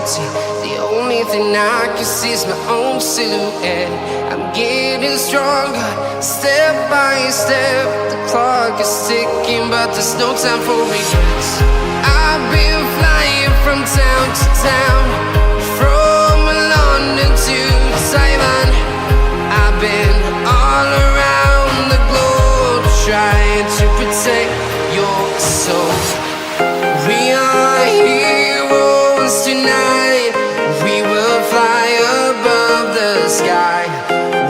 empty. The only thing I can see is my own silhouette. I'm getting stronger, step by step. The clock is ticking, but there's no time for regrets. I've been flying from town to town, from London to Taiwan. I've been all around the globe, trying to protect your soul. We are heroes tonight. We will fly above the sky.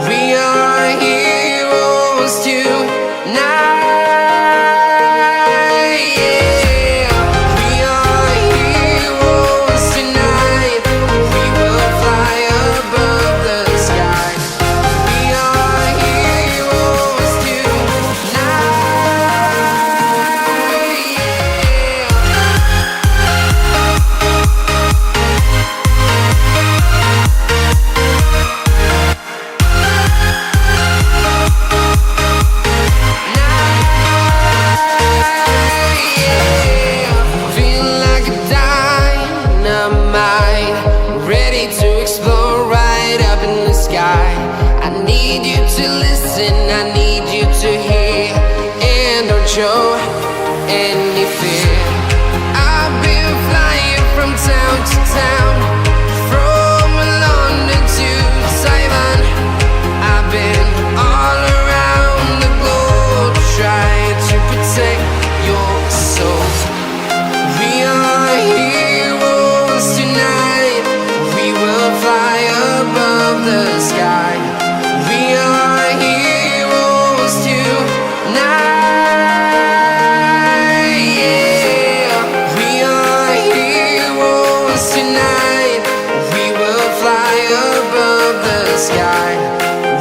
We are heroes tonight. Yeah. We are heroes tonight. We will fly above the sky. We are heroes tonight. Feeling like a dynamite, ready to explode right up in the sky. I need you to listen, I need you to hear, and don't show any fear. I've been flying from town to town, from London to Taiwan. I've been all around the globe, trying to protect your soul. We are heroes tonight. We will fly above the sky. We are heroes tonight. Yeah. We are heroes tonight. We will fly above the sky.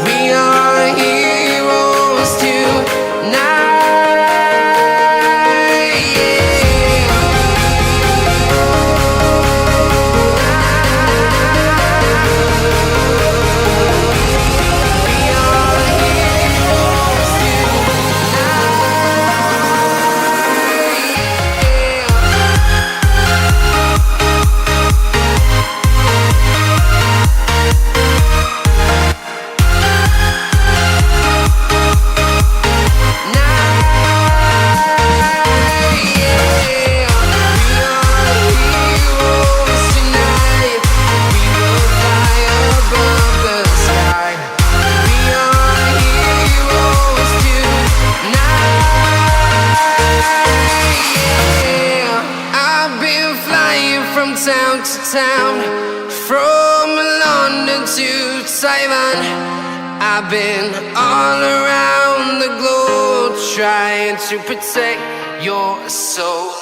We are heroes tonight. Yeah. We are heroes tonight. We will fly above the sky. We are heroes tonight. Yeah. I've been flying from town to town, from London to Taiwan. I've been all around the globe, trying to protect your soul.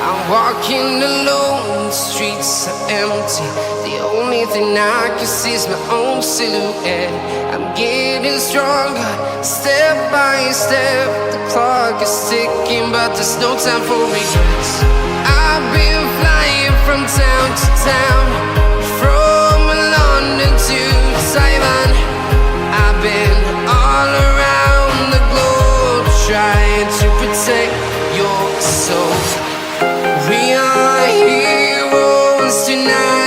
I'm walking alone, the streets are empty. The only thing I can see is my own silhouette. I'm getting stronger, step by step. The clock is ticking, but there's no time for regrets. I've been flying from town to town, from London to Taiwan. I've been all around the globe, trying to protect your soul. We are heroes tonight.